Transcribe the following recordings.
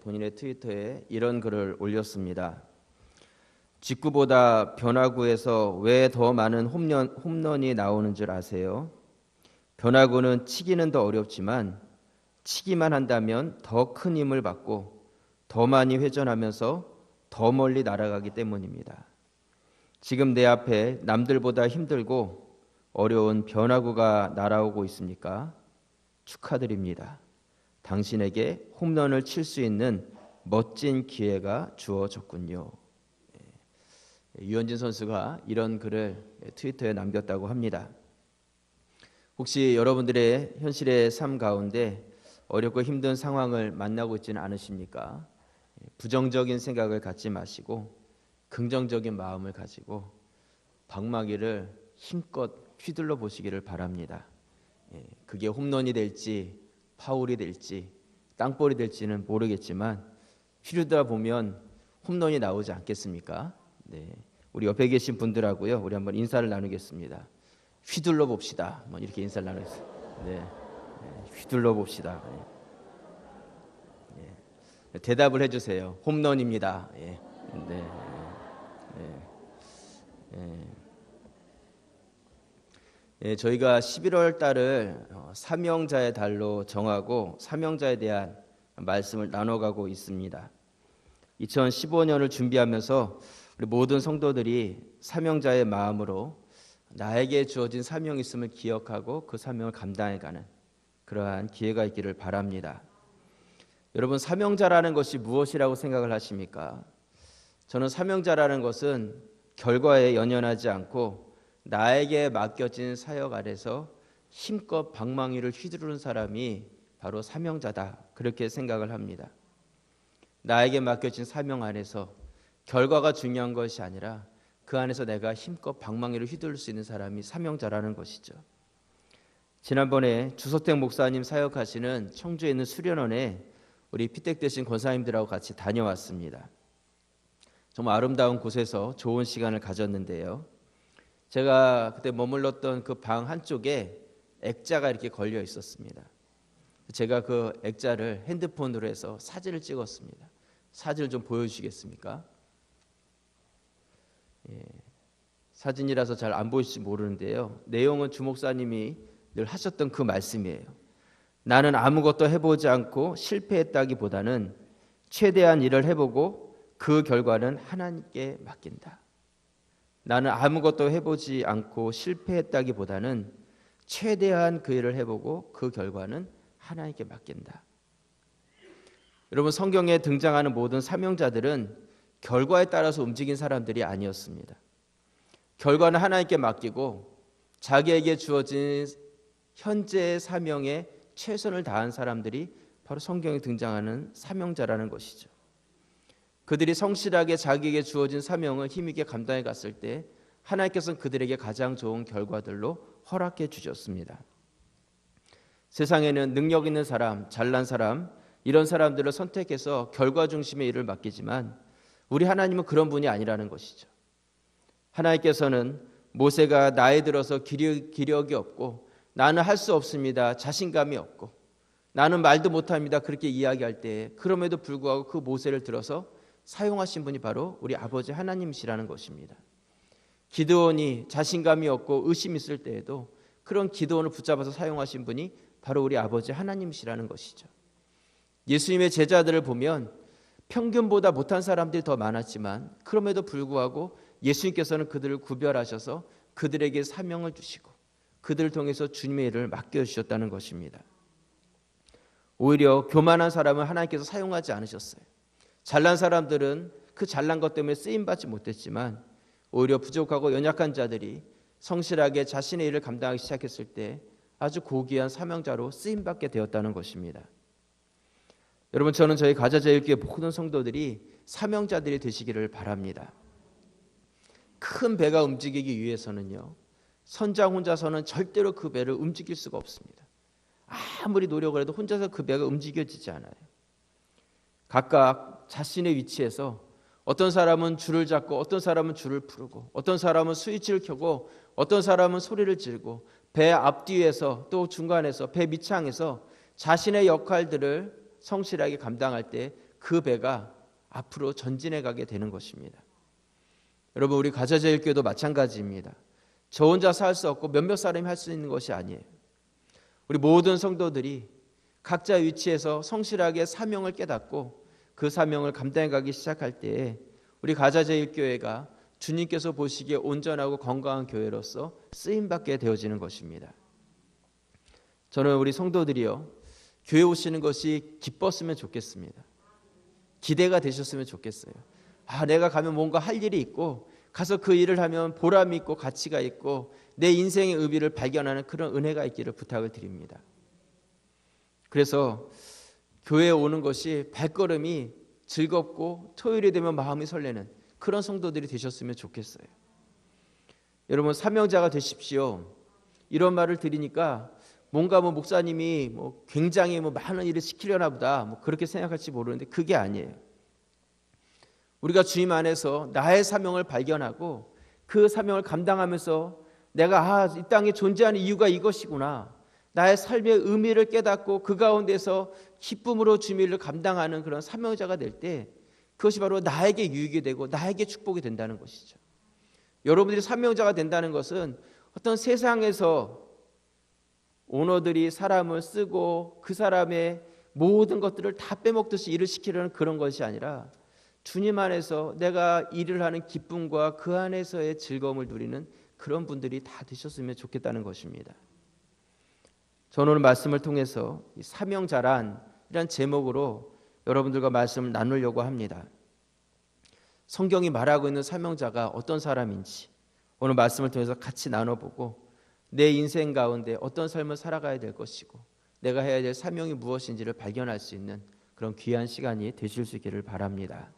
본인의 트위터에 이런 글을 올렸습니다. 직구보다 변화구에서 왜 더 많은 홈런이 나오는 줄 아세요? 변화구는 치기는 더 어렵지만 치기만 한다면 더 큰 힘을 받고 더 많이 회전하면서 더 멀리 날아가기 때문입니다. 지금 내 앞에 남들보다 힘들고 어려운 변화구가 날아오고 있습니까? 축하드립니다. 당신에게 홈런을 칠 수 있는 멋진 기회가 주어졌군요. 유현진 선수가 이런 글을 트위터에 남겼다고 합니다. 혹시 여러분들의 현실의 삶 가운데 어렵고 힘든 상황을 만나고 있지는 않으십니까? 부정적인 생각을 갖지 마시고 긍정적인 마음을 가지고 방망이를 힘껏 휘둘러 보시기를 바랍니다. 그게 홈런이 될지 파울이 될지 땅볼이 될지는 모르겠지만 휘두르다 보면 홈런이 나오지 않겠습니까? 네, 우리 옆에 계신 분들하고요, 우리 한번 인사를 나누겠습니다. 휘둘러 봅시다. 이렇게 인사를 나누겠습니다. 네, 휘둘러 봅시다. 대답을 해주세요. 홈런입니다. 네. 저희가 11월 달을 사명자의 달로 정하고 사명자에 대한 말씀을 나눠가고 있습니다. 2015년을 준비하면서 우리 모든 성도들이 사명자의 마음으로 나에게 주어진 사명이 있음을 기억하고 그 사명을 감당해가는 그러한 기회가 있기를 바랍니다. 여러분, 사명자라는 것이 무엇이라고 생각을 하십니까? 저는 사명자라는 것은 결과에 연연하지 않고 나에게 맡겨진 사역 아래서 힘껏 방망이를 휘두르는 사람이 바로 사명자다, 그렇게 생각을 합니다. 나에게 맡겨진 사명 안에서 결과가 중요한 것이 아니라 그 안에서 내가 힘껏 방망이를 휘두를 수 있는 사람이 사명자라는 것이죠. 지난번에 주소택 목사님 사역하시는 청주에 있는 수련원에 우리 피택 되신 권사님들하고 같이 다녀왔습니다. 정말 아름다운 곳에서 좋은 시간을 가졌는데요. 제가 그때 머물렀던 그 방 한쪽에 액자가 이렇게 걸려 있었습니다. 제가 그 액자를 핸드폰으로 해서 사진을 찍었습니다. 사진을 좀 보여주시겠습니까? 사진이라서 잘 안 보일지 모르는데요. 내용은 주 목사님이 늘 하셨던 그 말씀이에요. 나는 아무것도 해보지 않고 실패했다기보다는 최대한 일을 해보고 그 결과는 하나님께 맡긴다. 나는 아무것도 해보지 않고 실패했다기보다는 최대한 그 일을 해보고 그 결과는 하나님께 맡긴다. 여러분, 성경에 등장하는 모든 사명자들은 결과에 따라서 움직인 사람들이 아니었습니다. 결과는 하나님께 맡기고 자기에게 주어진 현재의 사명에 최선을 다한 사람들이 바로 성경에 등장하는 사명자라는 것이죠. 그들이 성실하게 자기에게 주어진 사명을 힘있게 감당해 갔을 때 하나님께서는 그들에게 가장 좋은 결과들로 허락해 주셨습니다. 세상에는 능력 있는 사람, 잘난 사람, 이런 사람들을 선택해서 결과 중심의 일을 맡기지만 우리 하나님은 그런 분이 아니라는 것이죠. 하나님께서는 모세가 나이 들어서 기력이 없고 나는 할 수 없습니다, 자신감이 없고 나는 말도 못합니다, 그렇게 이야기할 때 그럼에도 불구하고 그 모세를 들어서 사용하신 분이 바로 우리 아버지 하나님이시라는 것입니다. 기드온이 자신감이 없고 의심이 있을 때에도 그런 기드온을 붙잡아서 사용하신 분이 바로 우리 아버지 하나님이시라는 것이죠. 예수님의 제자들을 보면 평균보다 못한 사람들이 더 많았지만 그럼에도 불구하고 예수님께서는 그들을 구별하셔서 그들에게 사명을 주시고 그들을 통해서 주님의 일을 맡겨주셨다는 것입니다. 오히려 교만한 사람을 하나님께서 사용하지 않으셨어요. 잘난 사람들은 그 잘난 것 때문에 쓰임받지 못했지만 오히려 부족하고 연약한 자들이 성실하게 자신의 일을 감당하기 시작했을 때 아주 고귀한 사명자로 쓰임받게 되었다는 것입니다. 여러분, 저는 저희 가자제일교회 모든 성도들이 사명자들이 되시기를 바랍니다. 큰 배가 움직이기 위해서는요, 선장 혼자서는 절대로 그 배를 움직일 수가 없습니다. 아무리 노력을 해도 혼자서 그 배가 움직여지지 않아요. 각각 자신의 위치에서 어떤 사람은 줄을 잡고 어떤 사람은 줄을 풀고 어떤 사람은 스위치를 켜고 어떤 사람은 소리를 지르고 배 앞뒤에서 또 중간에서 배 밑창에서 자신의 역할들을 성실하게 감당할 때 그 배가 앞으로 전진해 가게 되는 것입니다. 여러분, 우리 가자제일교회도 마찬가지입니다. 저 혼자 살 수 없고 몇몇 사람이 할 수 있는 것이 아니에요. 우리 모든 성도들이 각자 위치에서 성실하게 사명을 깨닫고 그 사명을 감당해 가기 시작할 때에 우리 가자제일교회가 주님께서 보시기에 온전하고 건강한 교회로서 쓰임받게 되어지는 것입니다. 저는 우리 성도들이요, 교회 오시는 것이 기뻤으면 좋겠습니다. 기대가 되셨으면 좋겠어요. 내가 가면 뭔가 할 일이 있고 가서 그 일을 하면 보람이 있고 가치가 있고 내 인생의 의미를 발견하는 그런 은혜가 있기를 부탁을 드립니다. 그래서 교회에 오는 것이 발걸음이 즐겁고 토요일이 되면 마음이 설레는 그런 성도들이 되셨으면 좋겠어요. 여러분, 사명자가 되십시오. 이런 말을 들으니까 뭔가 목사님이 굉장히 많은 일을 시키려나 보다 그렇게 생각할지 모르는데 그게 아니에요. 우리가 주님 안에서 나의 사명을 발견하고 그 사명을 감당하면서 내가 이 땅에 존재하는 이유가 이것이구나, 나의 삶의 의미를 깨닫고 그 가운데서 기쁨으로 주님의 일을 감당하는 그런 사명자가 될 때 그것이 바로 나에게 유익이 되고 나에게 축복이 된다는 것이죠. 여러분들이 사명자가 된다는 것은 어떤 세상에서 오너들이 사람을 쓰고 그 사람의 모든 것들을 다 빼먹듯이 일을 시키려는 그런 것이 아니라 주님 안에서 내가 일을 하는 기쁨과 그 안에서의 즐거움을 누리는 그런 분들이 다 되셨으면 좋겠다는 것입니다. 저는 오늘 말씀을 통해서 이 사명자란 이란 제목으로 여러분들과 말씀을 나누려고 합니다. 성경이 말하고 있는 사명자가 어떤 사람인지 오늘 말씀을 통해서 같이 나눠보고 내 인생 가운데 어떤 삶을 살아가야 될 것이고 내가 해야 될 사명이 무엇인지를 발견할 수 있는 그런 귀한 시간이 되실 수 있기를 바랍니다.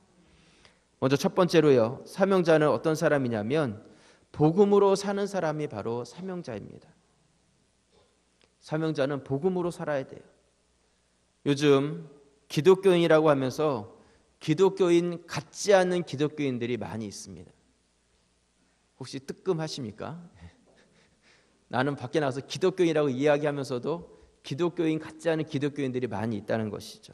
먼저 첫 번째로요, 사명자는 어떤 사람이냐면 복음으로 사는 사람이 바로 사명자입니다. 사명자는 복음으로 살아야 돼요. 요즘 기독교인이라고 하면서 기독교인 같지 않은 기독교인들이 많이 있습니다. 혹시 뜨끔하십니까? 나는 밖에 나가서 기독교인이라고 이야기하면서도 기독교인 같지 않은 기독교인들이 많이 있다는 것이죠.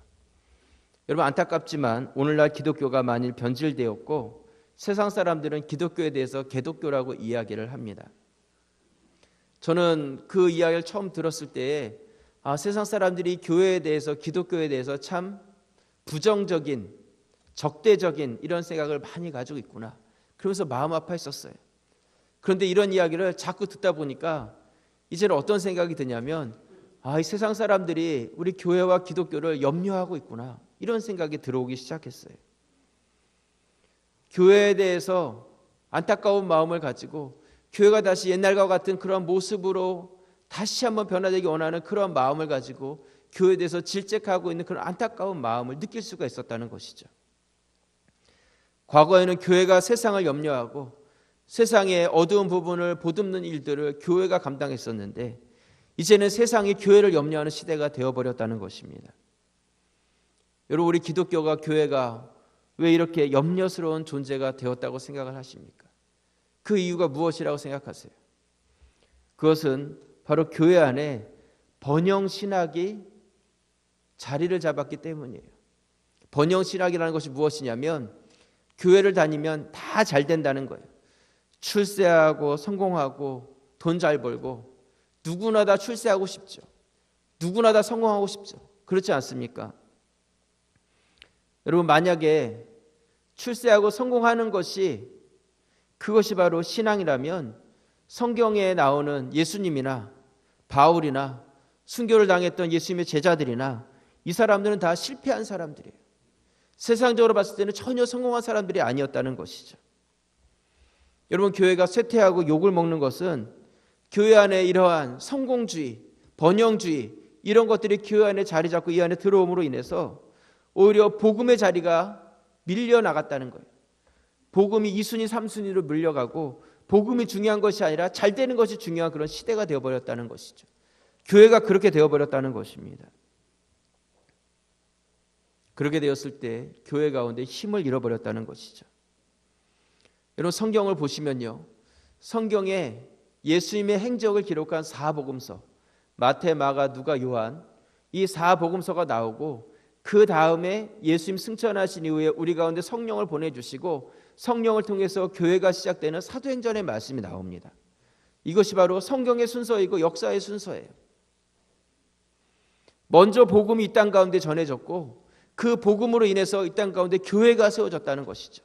여러분, 안타깝지만 오늘날 기독교가 만일 변질되었고 세상 사람들은 기독교에 대해서 개독교라고 이야기를 합니다. 저는 그 이야기를 처음 들었을 때에 세상 사람들이 교회에 대해서, 기독교에 대해서 참 부정적인, 적대적인 이런 생각을 많이 가지고 있구나, 그러면서 마음 아파했었어요. 그런데 이런 이야기를 자꾸 듣다 보니까 이제는 어떤 생각이 드냐면 이 세상 사람들이 우리 교회와 기독교를 염려하고 있구나, 이런 생각이 들어오기 시작했어요. 교회에 대해서 안타까운 마음을 가지고 교회가 다시 옛날과 같은 그런 모습으로 다시 한번 변화되기 원하는 그런 마음을 가지고 교회에 대해서 질책하고 있는 그런 안타까운 마음을 느낄 수가 있었다는 것이죠. 과거에는 교회가 세상을 염려하고 세상의 어두운 부분을 보듬는 일들을 교회가 감당했었는데 이제는 세상이 교회를 염려하는 시대가 되어버렸다는 것입니다. 여러분, 우리 기독교가, 교회가 왜 이렇게 염려스러운 존재가 되었다고 생각을 하십니까? 그 이유가 무엇이라고 생각하세요? 그것은 바로 교회 안에 번영신학이 자리를 잡았기 때문이에요. 번영신학이라는 것이 무엇이냐면 교회를 다니면 다 잘 된다는 거예요. 출세하고 성공하고 돈 잘 벌고 누구나 다 출세하고 싶죠. 누구나 다 성공하고 싶죠. 그렇지 않습니까? 여러분, 만약에 출세하고 성공하는 것이 그것이 바로 신앙이라면 성경에 나오는 예수님이나 바울이나 순교를 당했던 예수님의 제자들이나 이 사람들은 다 실패한 사람들이에요. 세상적으로 봤을 때는 전혀 성공한 사람들이 아니었다는 것이죠. 여러분, 교회가 쇠퇴하고 욕을 먹는 것은 교회 안에 이러한 성공주의, 번영주의 이런 것들이 교회 안에 자리 잡고 이 안에 들어옴으로 인해서 오히려 복음의 자리가 밀려나갔다는 거예요. 복음이 2순위, 3순위로 물려가고 복음이 중요한 것이 아니라 잘 되는 것이 중요한 그런 시대가 되어버렸다는 것이죠. 교회가 그렇게 되어버렸다는 것입니다. 그렇게 되었을 때 교회 가운데 힘을 잃어버렸다는 것이죠. 여러분, 성경을 보시면요, 성경에 예수님의 행적을 기록한 4복음서, 마태, 마가, 누가, 요한, 이 4복음서가 나오고 그 다음에 예수님 승천하신 이후에 우리 가운데 성령을 보내주시고 성령을 통해서 교회가 시작되는 사도행전의 말씀이 나옵니다. 이것이 바로 성경의 순서이고 역사의 순서예요. 먼저 복음이 이 땅 가운데 전해졌고 그 복음으로 인해서 이 땅 가운데 교회가 세워졌다는 것이죠.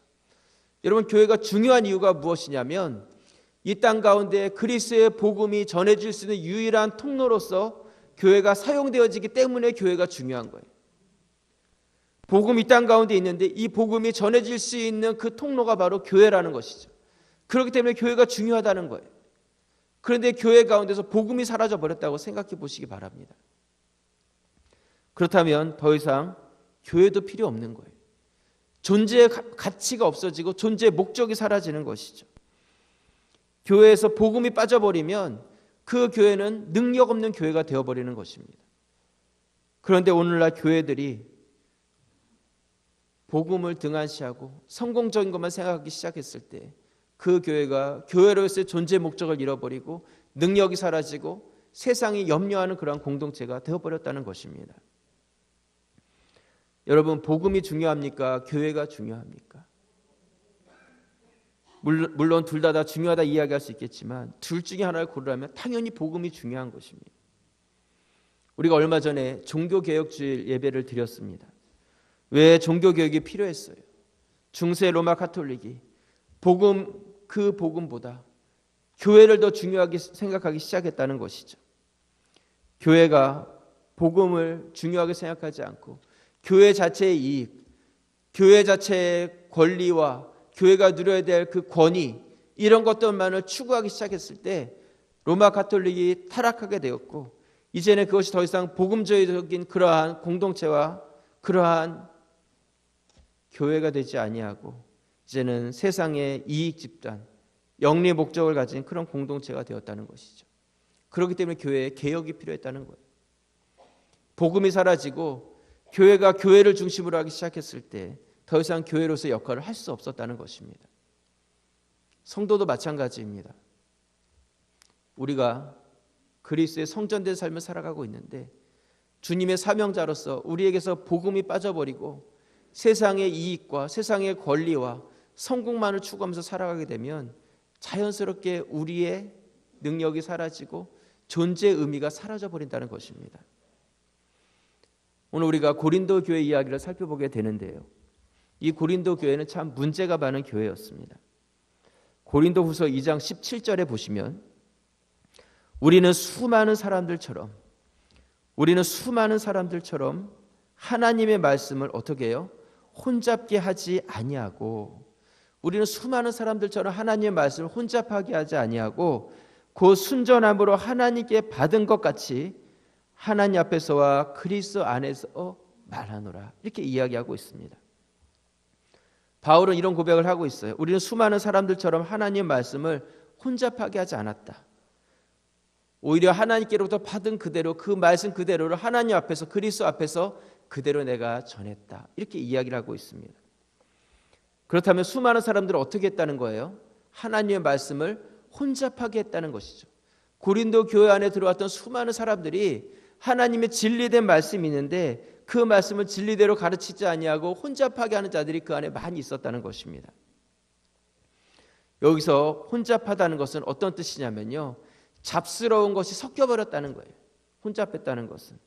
여러분, 교회가 중요한 이유가 무엇이냐면 이 땅 가운데 그리스도의 복음이 전해질 수 있는 유일한 통로로서 교회가 사용되어지기 때문에 교회가 중요한 거예요. 복음이 이 땅 가운데 있는데 이 복음이 전해질 수 있는 그 통로가 바로 교회라는 것이죠. 그렇기 때문에 교회가 중요하다는 거예요. 그런데 교회 가운데서 복음이 사라져 버렸다고 생각해 보시기 바랍니다. 그렇다면 더 이상 교회도 필요 없는 거예요. 존재의 가치가 없어지고 존재의 목적이 사라지는 것이죠. 교회에서 복음이 빠져버리면 그 교회는 능력 없는 교회가 되어버리는 것입니다. 그런데 오늘날 교회들이 복음을 등한시하고 성공적인 것만 생각하기 시작했을 때 그 교회가 교회로서의 존재 목적을 잃어버리고 능력이 사라지고 세상이 염려하는 그러한 공동체가 되어버렸다는 것입니다. 여러분, 복음이 중요합니까? 교회가 중요합니까? 물론 둘 다 중요하다 이야기할 수 있겠지만 둘 중에 하나를 고르라면 당연히 복음이 중요한 것입니다. 우리가 얼마 전에 종교개혁주일 예배를 드렸습니다. 왜 종교개혁이 필요했어요? 중세 로마 가톨릭이 그 복음보다 교회를 더 중요하게 생각하기 시작했다는 것이죠. 교회가 복음을 중요하게 생각하지 않고 교회 자체의 이익, 교회 자체의 권리와 교회가 누려야 될 그 권위, 이런 것들만을 추구하기 시작했을 때 로마 가톨릭이 타락하게 되었고 이제는 그것이 더 이상 복음주의적인 그러한 공동체와 그러한 교회가 되지 아니하고 이제는 세상의 이익 집단, 영리 목적을 가진 그런 공동체가 되었다는 것이죠. 그렇기 때문에 교회에 개혁이 필요했다는 거예요. 복음이 사라지고 교회가 교회를 중심으로 하기 시작했을 때 더 이상 교회로서의 역할을 할 수 없었다는 것입니다. 성도도 마찬가지입니다. 우리가 그리스도의 성전된 삶을 살아가고 있는데 주님의 사명자로서 우리에게서 복음이 빠져버리고 세상의 이익과 세상의 권리와 성공만을 추구하면서 살아가게 되면 자연스럽게 우리의 능력이 사라지고 존재의 의미가 사라져버린다는 것입니다. 오늘 우리가 고린도 교회 이야기를 살펴보게 되는데요. 이 고린도 교회는 참 문제가 많은 교회였습니다. 고린도후서 2장 17절에 보시면 우리는 수많은 사람들처럼 하나님의 말씀을 어떻게 해요? 혼잡게 하지 아니하고, 우리는 수많은 사람들처럼 하나님의 말씀을 혼잡하게 하지 아니하고 그 순전함으로 하나님께 받은 것 같이 하나님 앞에서와 그리스도 안에서 말하노라, 이렇게 이야기하고 있습니다. 바울은 이런 고백을 하고 있어요. 우리는 수많은 사람들처럼 하나님의 말씀을 혼잡하게 하지 않았다. 오히려 하나님께로부터 받은 그대로, 그 말씀 그대로를 하나님 앞에서, 그리스도 앞에서 그대로 내가 전했다, 이렇게 이야기를 하고 있습니다. 그렇다면 수많은 사람들은 어떻게 했다는 거예요? 하나님의 말씀을 혼잡하게 했다는 것이죠. 고린도 교회 안에 들어왔던 수많은 사람들이 하나님의 진리된 말씀이 있는데 그 말씀을 진리대로 가르치지 아니하고 혼잡하게 하는 자들이 그 안에 많이 있었다는 것입니다. 여기서 혼잡하다는 것은 어떤 뜻이냐면요, 잡스러운 것이 섞여버렸다는 거예요. 혼잡했다는 것은.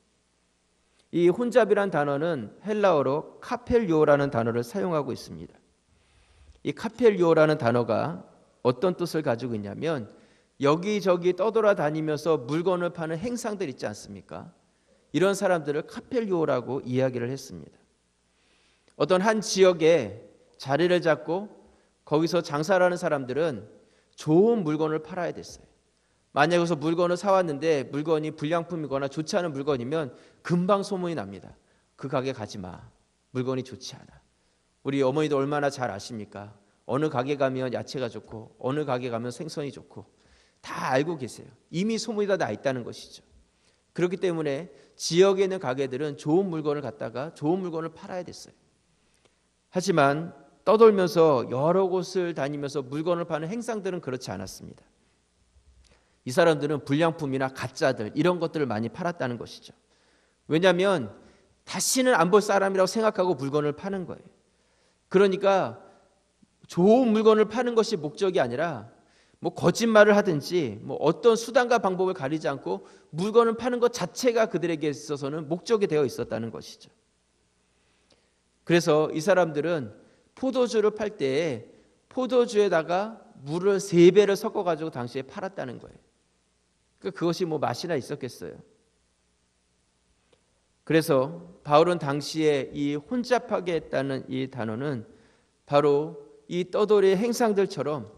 이 혼잡이란 단어는 헬라어로 카펠리오라는 단어를 사용하고 있습니다. 이 카펠리오라는 단어가 어떤 뜻을 가지고 있냐면 여기저기 떠돌아다니면서 물건을 파는 행상들 있지 않습니까? 이런 사람들을 카펠리오라고 이야기를 했습니다. 어떤 한 지역에 자리를 잡고 거기서 장사를 하는 사람들은 좋은 물건을 팔아야 됐어요. 만약에 여기서 물건을 사왔는데 물건이 불량품이거나 좋지 않은 물건이면 금방 소문이 납니다. 그 가게 가지 마, 물건이 좋지 않아. 우리 어머니도 얼마나 잘 아십니까? 어느 가게 가면 야채가 좋고 어느 가게 가면 생선이 좋고 다 알고 계세요. 이미 소문이 다 나 있다는 것이죠. 그렇기 때문에 지역에 있는 가게들은 좋은 물건을 갖다가 좋은 물건을 팔아야 됐어요. 하지만 떠돌면서 여러 곳을 다니면서 물건을 파는 행상들은 그렇지 않았습니다. 이 사람들은 불량품이나 가짜들, 이런 것들을 많이 팔았다는 것이죠. 왜냐하면 다시는 안 볼 사람이라고 생각하고 물건을 파는 거예요. 그러니까 좋은 물건을 파는 것이 목적이 아니라 뭐 거짓말을 하든지 뭐 어떤 수단과 방법을 가리지 않고 물건을 파는 것 자체가 그들에게 있어서는 목적이 되어 있었다는 것이죠. 그래서 이 사람들은 포도주를 팔 때에 포도주에다가 물을 3배를 섞어가지고 당시에 팔았다는 거예요. 그것이 뭐 맛이나 있었겠어요. 그래서 바울은 당시에 이 혼잡하게 했다는 이 단어는 바로 이 떠돌이의 행상들처럼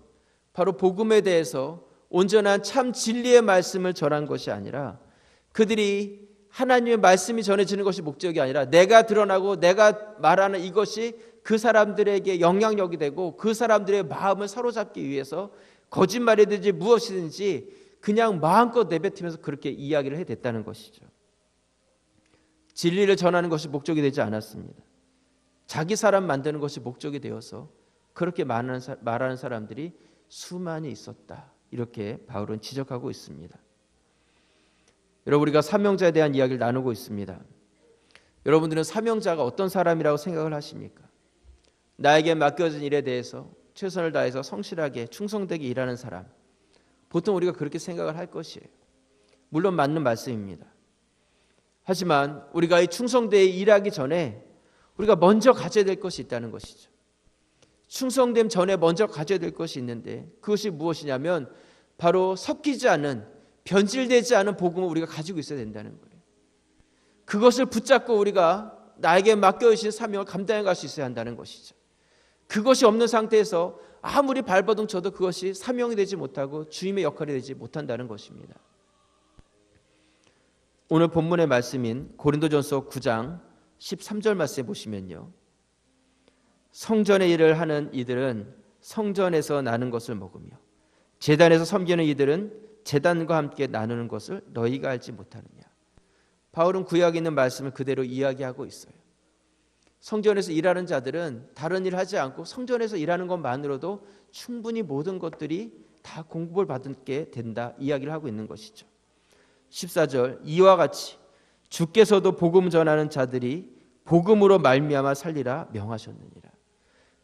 바로 복음에 대해서 온전한 참 진리의 말씀을 전한 것이 아니라 그들이 하나님의 말씀이 전해지는 것이 목적이 아니라 내가 드러나고 내가 말하는 이것이 그 사람들에게 영향력이 되고 그 사람들의 마음을 사로잡기 위해서 거짓말이든지 무엇이든지 그냥 마음껏 내뱉으면서 그렇게 이야기를 해댔다는 것이죠. 진리를 전하는 것이 목적이 되지 않았습니다. 자기 사람 만드는 것이 목적이 되어서 그렇게 말하는 사람들이 수많이 있었다. 이렇게 바울은 지적하고 있습니다. 여러분, 우리가 사명자에 대한 이야기를 나누고 있습니다. 여러분들은 사명자가 어떤 사람이라고 생각을 하십니까? 나에게 맡겨진 일에 대해서 최선을 다해서 성실하게 충성되게 일하는 사람, 보통 우리가 그렇게 생각을 할 것이에요. 물론 맞는 말씀입니다. 하지만 우리가 이 충성되게 일하기 전에 우리가 먼저 가져야 될 것이 있다는 것이죠. 충성됨 전에 먼저 가져야 될 것이 있는데 그것이 무엇이냐면 바로 섞이지 않은, 변질되지 않은 복음을 우리가 가지고 있어야 된다는 거예요. 그것을 붙잡고 우리가 나에게 맡겨주신 사명을 감당해 갈 수 있어야 한다는 것이죠. 그것이 없는 상태에서 아무리 발버둥 쳐도 그것이 사명이 되지 못하고 주임의 역할이 되지 못한다는 것입니다. 오늘 본문의 말씀인 고린도전서 9장 13절 말씀에 보시면요, 성전의 일을 하는 이들은 성전에서 나는 것을 먹으며 제단에서 섬기는 이들은 제단과 함께 나누는 것을 너희가 알지 못하느냐. 바울은 구약에 있는 말씀을 그대로 이야기하고 있어요. 성전에서 일하는 자들은 다른 일을 하지 않고 성전에서 일하는 것만으로도 충분히 모든 것들이 다 공급을 받게 된다 이야기를 하고 있는 것이죠. 14절, 이와 같이 주께서도 복음 전하는 자들이 복음으로 말미암아 살리라 명하셨느니라.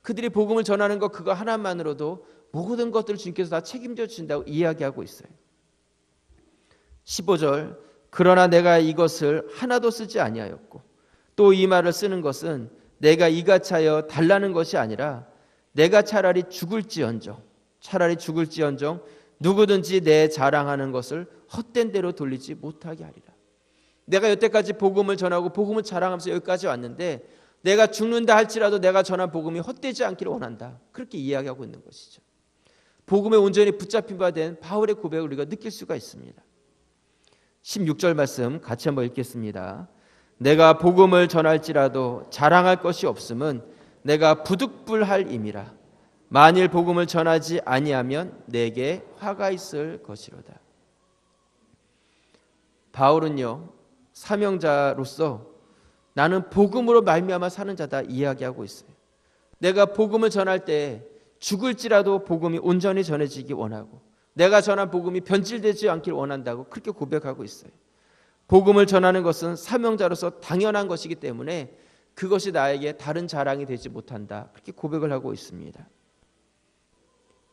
그들이 복음을 전하는 것 그거 하나만으로도 모든 것들을 주님께서 다 책임져 주신다고 이야기하고 있어요. 15절, 그러나 내가 이것을 하나도 쓰지 아니하였고 또 이 말을 쓰는 것은 내가 이같이 하여 달라는 것이 아니라 내가 차라리 죽을지언정 누구든지 내 자랑하는 것을 헛된 대로 돌리지 못하게 하리라. 내가 여태까지 복음을 전하고 복음을 자랑하면서 여기까지 왔는데 내가 죽는다 할지라도 내가 전한 복음이 헛되지 않기를 원한다. 그렇게 이야기하고 있는 것이죠. 복음에 온전히 붙잡힌 바 된 바울의 고백을 우리가 느낄 수가 있습니다. 16절 말씀 같이 한번 읽겠습니다. 내가 복음을 전할지라도 자랑할 것이 없음은 내가 부득불할 임이라. 만일 복음을 전하지 아니하면 내게 화가 있을 것이로다. 바울은요, 사명자로서 나는 복음으로 말미암아 사는 자다 이야기하고 있어요. 내가 복음을 전할 때 죽을지라도 복음이 온전히 전해지기 원하고 내가 전한 복음이 변질되지 않기를 원한다고 그렇게 고백하고 있어요. 복음을 전하는 것은 사명자로서 당연한 것이기 때문에 그것이 나에게 다른 자랑이 되지 못한다. 그렇게 고백을 하고 있습니다.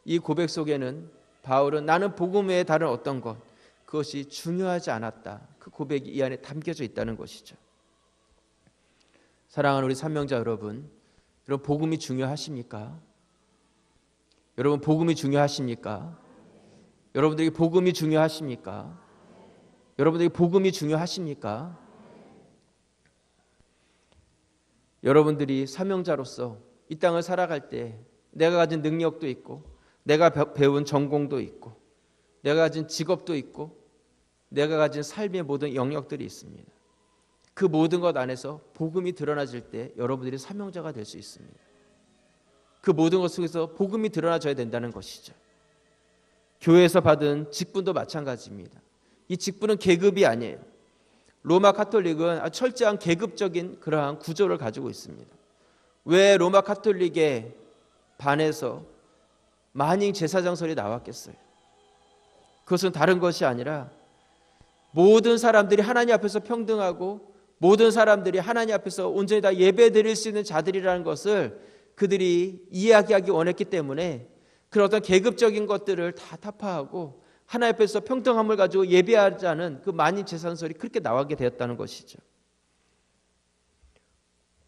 이 고백 속에는 바울은 나는 복음 외에 다른 어떤 것, 그것이 중요하지 않았다. 그 고백이 이 안에 담겨져 있다는 것이죠. 사랑하는 우리 사명자 여러분, 복음이 중요하십니까? 여러분, 복음이 중요하십니까? 여러분들에게 복음이 중요하십니까? 여러분들에게 복음이 중요하십니까? 여러분들이 사명자로서 이 땅을 살아갈 때 내가 가진 능력도 있고 내가 배운 전공도 있고 내가 가진 직업도 있고 내가 가진 삶의 모든 영역들이 있습니다. 그 모든 것 안에서 복음이 드러나질 때 여러분들이 사명자가 될 수 있습니다. 그 모든 것 속에서 복음이 드러나져야 된다는 것이죠. 교회에서 받은 직분도 마찬가지입니다. 이 직분은 계급이 아니에요. 로마 카톨릭은 아주 철저한 계급적인 그러한 구조를 가지고 있습니다. 왜 로마 카톨릭에 반해서 만인 제사장설이 나왔겠어요? 그것은 다른 것이 아니라 모든 사람들이 하나님 앞에서 평등하고 모든 사람들이 하나님 앞에서 온전히 다 예배 드릴 수 있는 자들이라는 것을 그들이 이야기하기 원했기 때문에 그런 어떤 계급적인 것들을 다 타파하고 하나님 앞에서 평등함을 가지고 예배하자는 그 만인 제사설이 그렇게 나오게 되었다는 것이죠.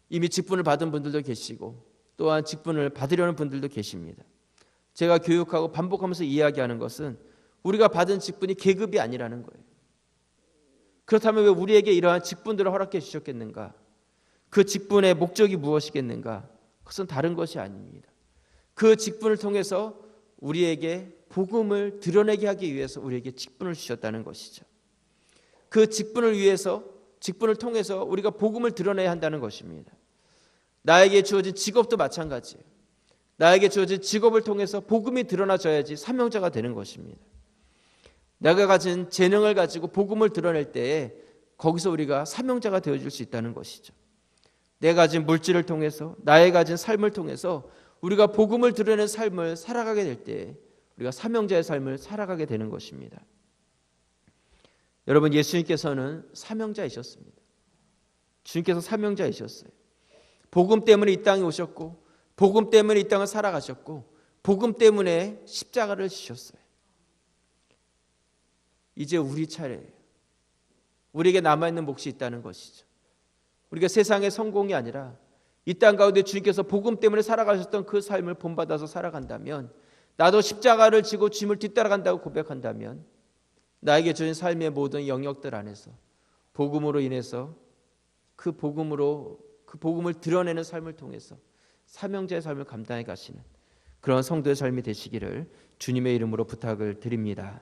이미 직분을 받은 분들도 계시고 또한 직분을 받으려는 분들도 계십니다. 제가 교육하고 반복하면서 이야기하는 것은 우리가 받은 직분이 계급이 아니라는 거예요. 그렇다면 왜 우리에게 이러한 직분들을 허락해 주셨겠는가? 그 직분의 목적이 무엇이겠는가? 그것은 다른 것이 아닙니다. 그 직분을 통해서 우리에게 복음을 드러내게 하기 위해서 우리에게 직분을 주셨다는 것이죠. 그 직분을 위해서, 직분을 통해서 우리가 복음을 드러내야 한다는 것입니다. 나에게 주어진 직업도 마찬가지예요. 나에게 주어진 직업을 통해서 복음이 드러나져야지 사명자가 되는 것입니다. 내가 가진 재능을 가지고 복음을 드러낼 때에 거기서 우리가 사명자가 되어줄 수 있다는 것이죠. 내가 가진 물질을 통해서, 나의 가진 삶을 통해서 우리가 복음을 드러내는 삶을 살아가게 될 때 우리가 사명자의 삶을 살아가게 되는 것입니다. 여러분, 예수님께서는 사명자이셨습니다. 주님께서 사명자이셨어요. 복음 때문에 이 땅에 오셨고, 복음 때문에 이 땅을 살아가셨고, 복음 때문에 십자가를 지셨어요. 이제 우리 차례예요. 우리에게 남아있는 몫이 있다는 것이죠. 우리가 세상의 성공이 아니라 이 땅 가운데 주님께서 복음 때문에 살아가셨던 그 삶을 본받아서 살아간다면, 나도 십자가를 지고 주님을 뒤따라간다고 고백한다면 나에게 주신 삶의 모든 영역들 안에서 복음으로 인해서 그 복음을 드러내는 삶을 통해서 사명자의 삶을 감당해 가시는 그런 성도의 삶이 되시기를 주님의 이름으로 부탁을 드립니다.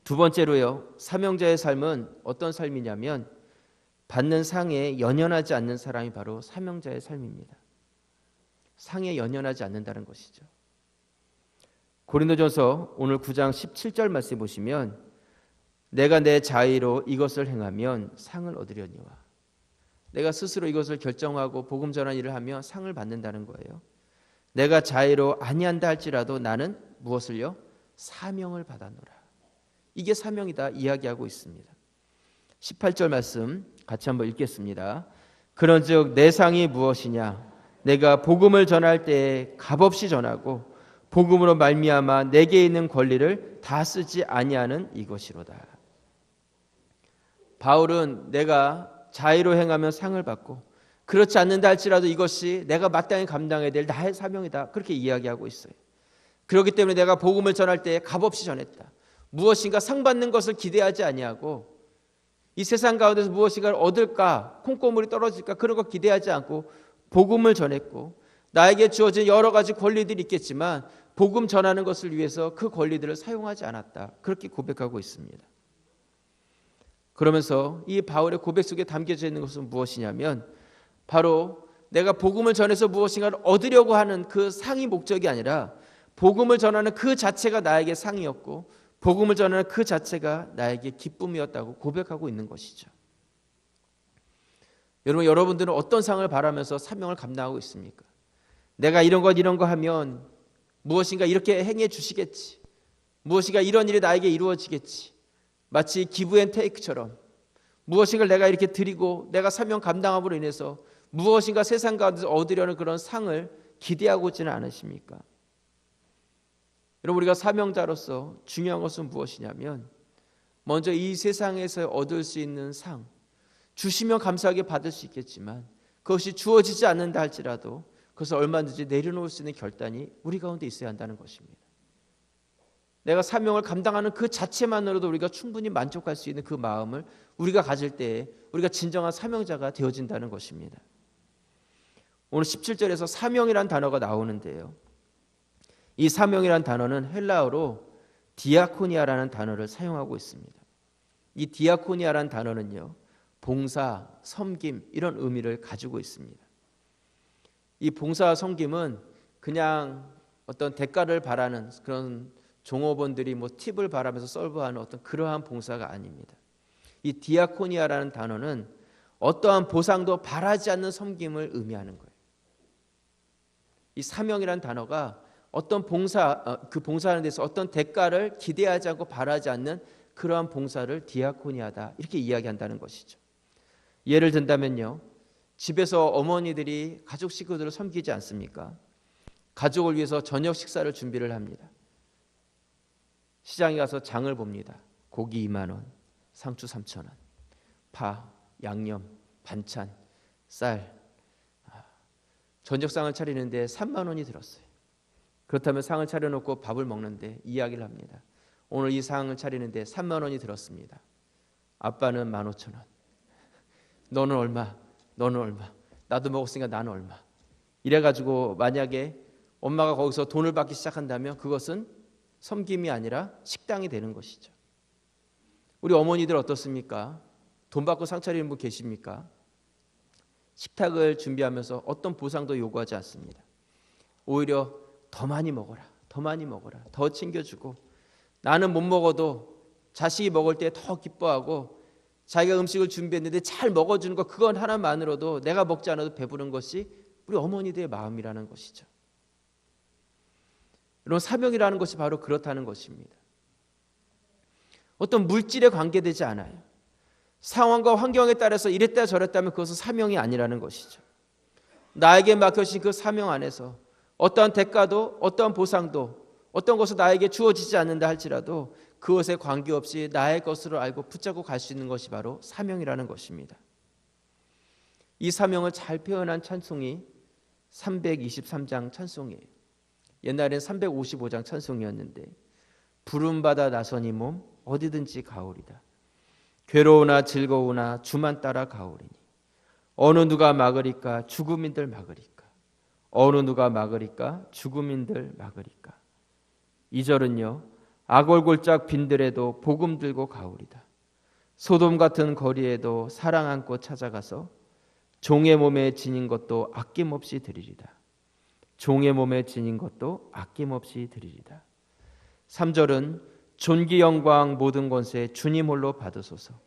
두 번째로요, 사명자의 삶은 어떤 삶이냐면 받는 상에 연연하지 않는 사람이 바로 사명자의 삶입니다. 상에 연연하지 않는다는 것이죠. 고린도전서 오늘 9장 17절 말씀 보시면 내가 내 자의로 이것을 행하면 상을 얻으려니와, 내가 스스로 이것을 결정하고 복음 전한 일을 하며 상을 받는다는 거예요. 내가 자의로 아니한다 할지라도 나는 무엇을요? 사명을 받아노라. 이게 사명이다 이야기하고 있습니다. 18절 말씀 같이 한번 읽겠습니다. 그런즉 내 상이 무엇이냐? 내가 복음을 전할 때에 값없이 전하고 복음으로 말미암아 내게 있는 권리를 다 쓰지 아니하는 이것이로다. 바울은 내가 자의로 행하면 상을 받고 그렇지 않는다 할지라도 이것이 내가 마땅히 감당해야 될 나의 사명이다, 그렇게 이야기하고 있어요. 그렇기 때문에 내가 복음을 전할 때에 값없이 전했다. 무엇인가 상 받는 것을 기대하지 아니하고 이 세상 가운데서 무엇인가를 얻을까, 콩고물이 떨어질까, 그런 거 기대하지 않고 복음을 전했고, 나에게 주어진 여러 가지 권리들이 있겠지만 복음 전하는 것을 위해서 그 권리들을 사용하지 않았다, 그렇게 고백하고 있습니다. 그러면서 이 바울의 고백 속에 담겨져 있는 것은 무엇이냐면 바로 내가 복음을 전해서 무엇인가를 얻으려고 하는 그 상이 목적이 아니라 복음을 전하는 그 자체가 나에게 상이었고 복음을 전하는 그 자체가 나에게 기쁨이었다고 고백하고 있는 것이죠. 여러분들은 어떤 상을 바라면서 사명을 감당하고 있습니까? 내가 이런 거 하면 무엇인가 이렇게 행해 주시겠지, 무엇인가 이런 일이 나에게 이루어지겠지, 마치 기브 앤 테이크처럼 무엇인가를 내가 이렇게 드리고 내가 사명 감당함으로 인해서 무엇인가 세상 가운데서 얻으려는 그런 상을 기대하고 있지는 않으십니까? 여러분, 우리가 사명자로서 중요한 것은 무엇이냐면 먼저 이 세상에서 얻을 수 있는 상, 주시면 감사하게 받을 수 있겠지만 그것이 주어지지 않는다 할지라도 그것을 얼마든지 내려놓을 수 있는 결단이 우리 가운데 있어야 한다는 것입니다. 내가 사명을 감당하는 그 자체만으로도 우리가 충분히 만족할 수 있는 그 마음을 우리가 가질 때에 우리가 진정한 사명자가 되어진다는 것입니다. 오늘 17절에서 사명이란 단어가 나오는데요, 이 사명이란 단어는 헬라어로 디아코니아라는 단어를 사용하고 있습니다. 이 디아코니아라는 단어는요, 봉사, 섬김 이런 의미를 가지고 있습니다. 이 봉사와 섬김은 그냥 어떤 대가를 바라는 그런 종업원들이 팁을 바라면서 서브하는 어떤 그러한 봉사가 아닙니다. 이 디아코니아라는 단어는 어떠한 보상도 바라지 않는 섬김을 의미하는 거예요. 이 사명이라는 단어가 어떤 그 봉사하는 데서 어떤 대가를 기대하지 않고 바라지 않는 그러한 봉사를 디아코니아다, 이렇게 이야기한다는 것이죠. 예를 든다면요, 집에서 어머니들이 가족 식구들을 섬기지 않습니까? 가족을 위해서 저녁 식사를 준비를 합니다. 시장에 가서 장을 봅니다. 고기 2만 원, 상추 3천 원, 파, 양념, 반찬, 쌀. 저녁상을 차리는데 3만 원이 들었어요. 그렇다면 상을 차려놓고 밥을 먹는데 이야기를 합니다. 오늘 이 상을 차리는데 3만 원이 들었습니다. 아빠는 15,000원. 너는 얼마? 너는 얼마? 나도 먹었으니까 나는 얼마? 이래가지고 만약에 엄마가 거기서 돈을 받기 시작한다면 그것은 섬김이 아니라 식당이 되는 것이죠. 우리 어머니들 어떻습니까? 돈 받고 상 차리는 분 계십니까? 식탁을 준비하면서 어떤 보상도 요구하지 않습니다. 오히려 더 많이 먹어라, 더 많이 먹어라, 더 챙겨주고, 나는 못 먹어도 자식이 먹을 때 더 기뻐하고, 자기가 음식을 준비했는데 잘 먹어주는 것, 그건 하나만으로도 내가 먹지 않아도 배부른 것이 우리 어머니들의 마음이라는 것이죠. 이런 사명이라는 것이 바로 그렇다는 것입니다. 어떤 물질에 관계되지 않아요. 상황과 환경에 따라서 이랬다 저랬다면 그것은 사명이 아니라는 것이죠. 나에게 맡겨진 그 사명 안에서 어떠한 대가도 어떠한 보상도 어떤 것이 나에게 주어지지 않는다 할지라도 그것에 관계없이 나의 것으로 알고 붙잡고 갈 수 있는 것이 바로 사명이라는 것입니다. 이 사명을 잘 표현한 찬송이 323장 찬송이에요. 옛날엔 355장 찬송이었는데, 부름받아 나선 이 몸 어디든지 가오리다. 괴로우나 즐거우나 주만 따라 가오리니 어느 누가 막으리까 죽음인들 막으리까. 어느 누가 막으리까 죽음인들 막으리까. 2절은요, 악월골짝 빈들에도 복음 들고 가오리다. 소돔 같은 거리에도 사랑 안고 찾아가서 종의 몸에 지닌 것도 아낌없이 드리리다. 종의 몸에 지닌 것도 아낌없이 드리리다. 3절은 존귀 영광 모든 권세 주님 홀로 받으소서.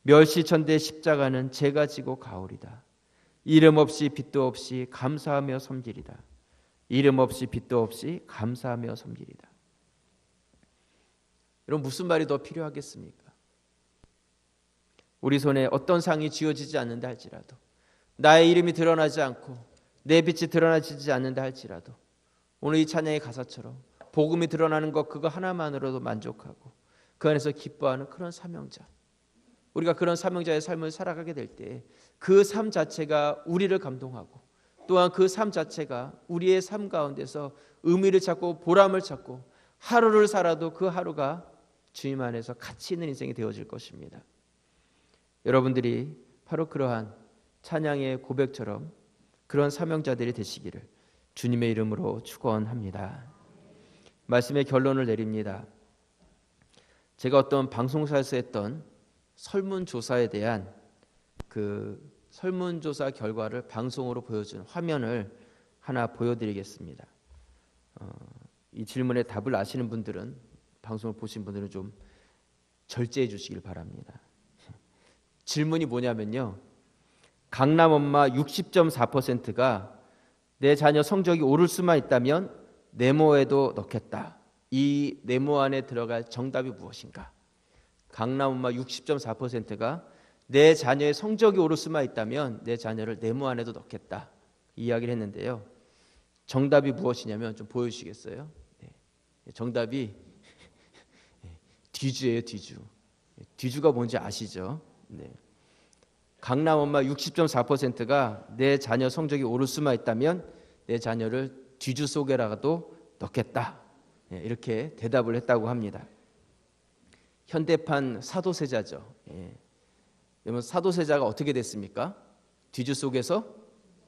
멸시천대 십자가는 제가 지고 가오리다. 이름 없이 빛도 없이 감사하며 섬기리다. 이름 없이 빛도 없이 감사하며 섬기리다. 여러분, 무슨 말이 더 필요하겠습니까? 우리 손에 어떤 상이 쥐어지지 않는다 할지라도, 나의 이름이 드러나지 않고 내 빛이 드러나지 않는다 할지라도, 오늘 이 찬양의 가사처럼 복음이 드러나는 것, 그거 하나만으로도 만족하고 그 안에서 기뻐하는 그런 사명자, 우리가 그런 사명자의 삶을 살아가게 될 때 그 삶 자체가 우리를 감동하고, 또한 그 삶 자체가 우리의 삶 가운데서 의미를 찾고 보람을 찾고, 하루를 살아도 그 하루가 주님 안에서 가치 있는 인생이 되어질 것입니다. 여러분들이 바로 그러한 찬양의 고백처럼 그런 사명자들이 되시기를 주님의 이름으로 축원합니다. 말씀의 결론을 내립니다. 제가 어떤 방송사에서 했던 설문조사에 대한 그 설문조사 결과를 방송으로 보여준 화면을 하나 보여드리겠습니다. 이 질문에 답을 아시는 분들은, 방송을 보신 분들은 좀 절제해 주시길 바랍니다. 질문이 뭐냐면요, 강남 엄마 60.4%가 내 자녀 성적이 오를 수만 있다면 네모에도 넣겠다. 이 네모 안에 들어갈 정답이 무엇인가? 강남 엄마 60.4%가 내 자녀의 성적이 오를 수만 있다면 내 자녀를 네모 안에도 넣겠다, 이 이야기를 했는데요. 정답이 무엇이냐면, 좀 보여주시겠어요? 네. 정답이 뒤주예요. 뒤주. 뒤주가 뭔지 아시죠? 네. 강남 엄마 60.4%가 내 자녀 성적이 오를 수만 있다면 내 자녀를 뒤주 속에라도 넣겠다, 이렇게 대답을 했다고 합니다. 현대판 사도세자죠. 여러분, 사도세자가 어떻게 됐습니까? 뒤주 속에서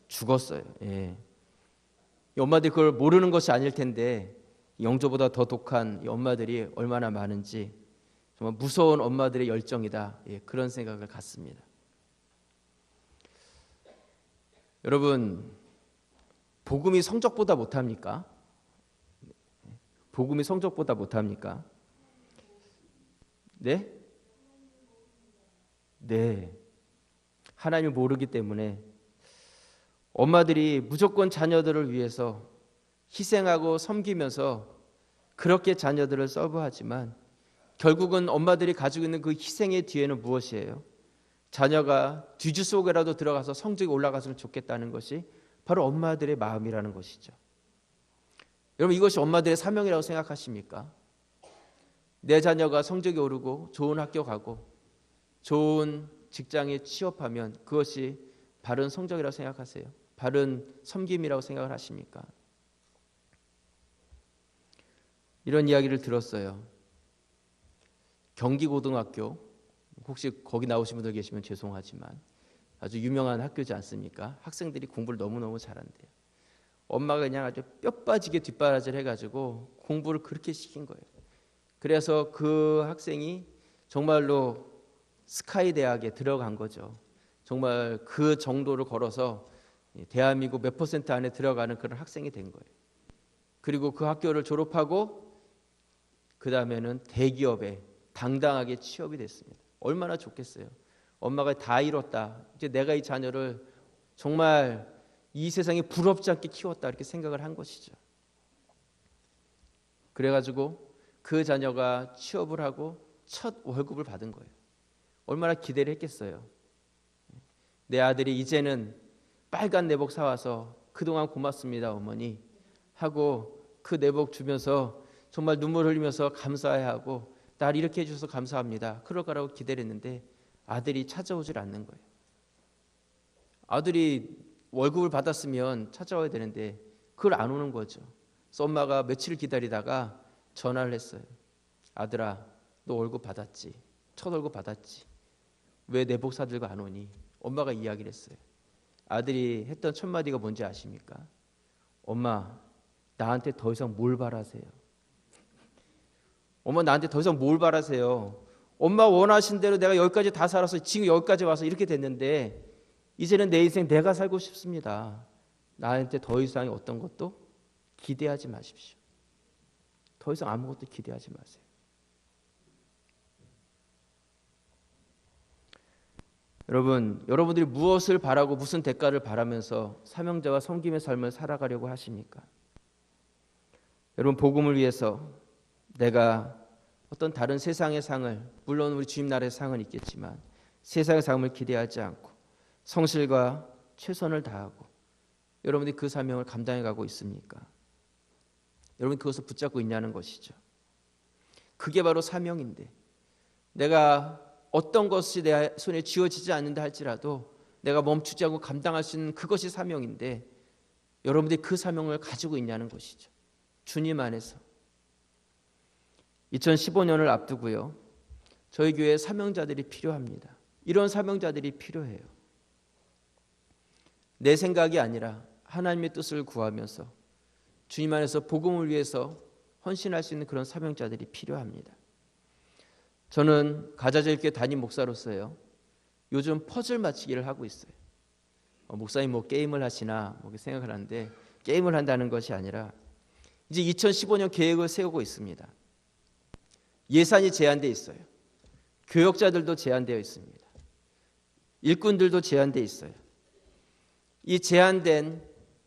죽었어요. 이 엄마들이 그걸 모르는 것이 아닐 텐데, 영조보다 더 독한 이 엄마들이 얼마나 많은지 정말 무서운 엄마들의 열정이다, 그런 생각을 갖습니다. 여러분, 복음이 성적보다 못합니까? 복음이 성적보다 못합니까? 네? 네. 하나님을 모르기 때문에 엄마들이 무조건 자녀들을 위해서 희생하고 섬기면서 그렇게 자녀들을 서브하지만, 결국은 엄마들이 가지고 있는 그 희생의 뒤에는 무엇이에요? 자녀가 뒤주 속에라도 들어가서 성적이 올라갔으면 좋겠다는 것이 바로 엄마들의 마음이라는 것이죠. 여러분, 이것이 엄마들의 사명이라고 생각하십니까? 내 자녀가 성적이 오르고 좋은 학교 가고 좋은 직장에 취업하면 그것이 바른 성적이라고 생각하세요? 바른 섬김이라고 생각을 하십니까? 이런 이야기를 들었어요. 경기고등학교, 혹시 거기 나오신 분들 계시면 죄송하지만 아주 유명한 학교지 않습니까? 학생들이 공부를 너무너무 잘한대요. 엄마가 그냥 아주 뼈 빠지게 뒷바라지를 해가지고 공부를 그렇게 시킨 거예요. 그래서 그 학생이 정말로 스카이 대학에 들어간 거죠. 정말 그 정도를 걸어서 대한민국 몇 % 안에 들어가는 그런 학생이 된 거예요. 그리고 그 학교를 졸업하고 그 다음에는 대기업에 당당하게 취업이 됐습니다. 얼마나 좋겠어요. 엄마가 다 이뤘다. 이제 내가 이 자녀를 정말 이 세상에 부럽지 않게 키웠다 이렇게 생각을 한 것이죠. 그래가지고 그 자녀가 취업을 하고 첫 월급을 받은 거예요. 얼마나 기대를 했겠어요. 내 아들이 이제는 빨간 내복 사와서 그동안 고맙습니다 어머니 하고 그 내복 주면서 정말 눈물 흘리면서 감사해하고 날 이렇게 해주셔서 감사합니다 그럴 거라고 기대를 했는데 아들이 찾아오질 않는 거예요. 아들이 월급을 받았으면 찾아와야 되는데 그걸 안 오는 거죠. 그래서 엄마가 며칠 기다리다가 전화를 했어요. 아들아, 너 월급 받았지? 첫 월급 받았지? 왜 내복 사들고 안 오니? 엄마가 이야기를 했어요. 아들이 했던 첫 마디가 뭔지 아십니까? 엄마, 나한테 더 이상 뭘 바라세요? 엄마, 나한테 더 이상 뭘 바라세요? 엄마 원하신 대로 내가 여기까지 다 살아서 지금 여기까지 와서 이렇게 됐는데 이제는 내 인생 내가 살고 싶습니다. 나한테 더 이상의 어떤 것도 기대하지 마십시오. 더 이상 아무것도 기대하지 마세요. 여러분, 여러분들이 무엇을 바라고 무슨 대가를 바라면서 사명자와 섬김의 삶을 살아가려고 하십니까? 여러분, 복음을 위해서 내가 어떤 다른 세상의 상을, 물론 우리 주님 나라의 상은 있겠지만 세상의 상을 기대하지 않고 성실과 최선을 다하고 여러분들이 그 사명을 감당해 가고 있습니까? 여러분이 그것을 붙잡고 있냐는 것이죠. 그게 바로 사명인데 내가 어떤 것이 내 손에 쥐어지지 않는다 할지라도 내가 멈추지 않고 감당할 수 있는 그것이 사명인데 여러분들이 그 사명을 가지고 있냐는 것이죠. 주님 안에서 2015년을 앞두고요. 저희 교회에 사명자들이 필요합니다. 이런 사명자들이 필요해요. 내 생각이 아니라 하나님의 뜻을 구하면서 주님 안에서 복음을 위해서 헌신할 수 있는 그런 사명자들이 필요합니다. 저는 가자제일교회 담임 목사로서요. 요즘 퍼즐 맞히기를 하고 있어요. 목사님 뭐 게임을 하시나 뭐 생각을 하는데 게임을 한다는 것이 아니라 이제 2015년 계획을 세우고 있습니다. 예산이 제한되어 있어요. 교역자들도 제한되어 있습니다. 일꾼들도 제한되어 있어요. 이 제한된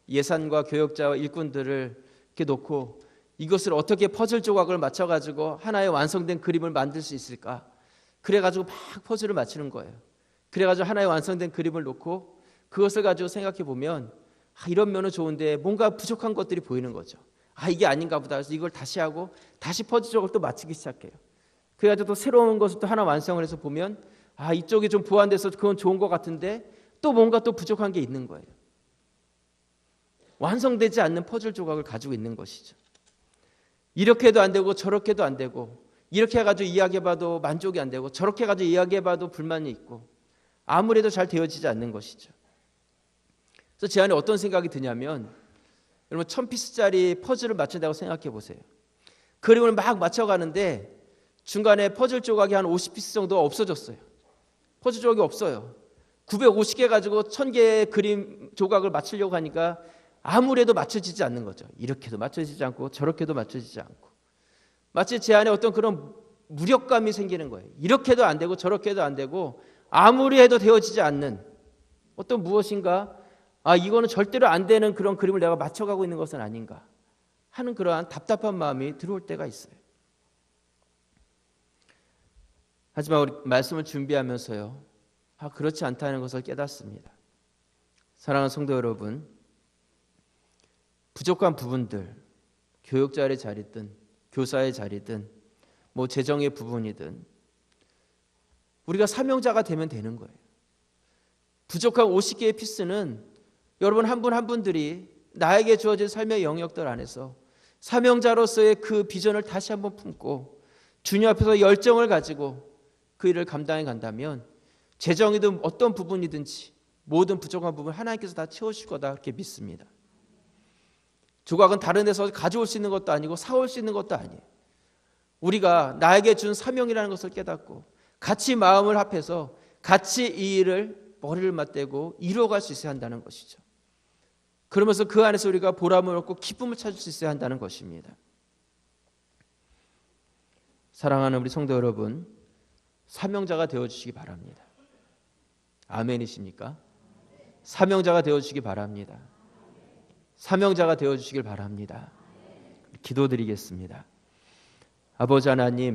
예산과 교역자와 일꾼들을 이렇게 놓고 이것을 어떻게 퍼즐 조각을 맞춰가지고 하나의 완성된 그림을 만들 수 있을까? 그래가지고 막 퍼즐을 맞추는 거예요. 그래가지고 하나의 완성된 그림을 놓고 그것을 가지고 생각해 보면 이런 면은 좋은데 뭔가 부족한 것들이 보이는 거죠. 이게 아닌가 보다. 그래서 이걸 다시 하고 다시 퍼즐 조각을 또 맞추기 시작해요. 그래가지고 또 새로운 것을 또 하나 완성을 해서 보면 이쪽이 좀 보완돼서 그건 좋은 것 같은데 또 뭔가 또 부족한 게 있는 거예요. 완성되지 않는 퍼즐 조각을 가지고 있는 것이죠. 이렇게 해도 안 되고 저렇게 해도 안 되고 이렇게 해가지고 이야기해봐도 만족이 안 되고 저렇게 해가지고 이야기해봐도 불만이 있고 아무래도 잘 되어지지 않는 것이죠. 그래서 제 안에 어떤 생각이 드냐면 여러분 1000피스짜리 퍼즐을 맞춘다고 생각해 보세요. 그림을 막 맞춰가는데 중간에 퍼즐 조각이 한 50피스 정도가 없어졌어요. 퍼즐 조각이 없어요. 950개 가지고 1000개의 그림 조각을 맞추려고 하니까 아무래도 맞춰지지 않는 거죠. 이렇게도 맞춰지지 않고 저렇게도 맞춰지지 않고 마치 제 안에 어떤 그런 무력감이 생기는 거예요. 이렇게도 안 되고 저렇게도 안 되고 아무리 해도 되어지지 않는 어떤 무엇인가 이거는 절대로 안 되는 그런 그림을 내가 맞춰가고 있는 것은 아닌가 하는 그러한 답답한 마음이 들어올 때가 있어요. 하지만 우리 말씀을 준비하면서요. 그렇지 않다는 것을 깨닫습니다. 사랑하는 성도 여러분, 부족한 부분들, 교육자의 자리든 교사의 자리든 뭐 재정의 부분이든 우리가 사명자가 되면 되는 거예요. 부족한 50개의 피스는 여러분 한 분 한 분들이 나에게 주어진 삶의 영역들 안에서 사명자로서의 그 비전을 다시 한번 품고 주님 앞에서 열정을 가지고 그 일을 감당해 간다면 재정이든 어떤 부분이든지 모든 부족한 부분 하나님께서 다 채우실 거다 그렇게 믿습니다. 조각은 다른 데서 가져올 수 있는 것도 아니고 사올 수 있는 것도 아니에요. 우리가 나에게 준 사명이라는 것을 깨닫고 같이 마음을 합해서 같이 이 일을 머리를 맞대고 이루어갈 수 있어야 한다는 것이죠. 그러면서 그 안에서 우리가 보람을 얻고 기쁨을 찾을 수 있어야 한다는 것입니다. 사랑하는 우리 성도 여러분, 사명자가 되어주시기 바랍니다. 아멘이십니까? 사명자가 되어주시기 바랍니다. 사명자가 되어주시길 바랍니다. 기도드리겠습니다. 아버지 하나님,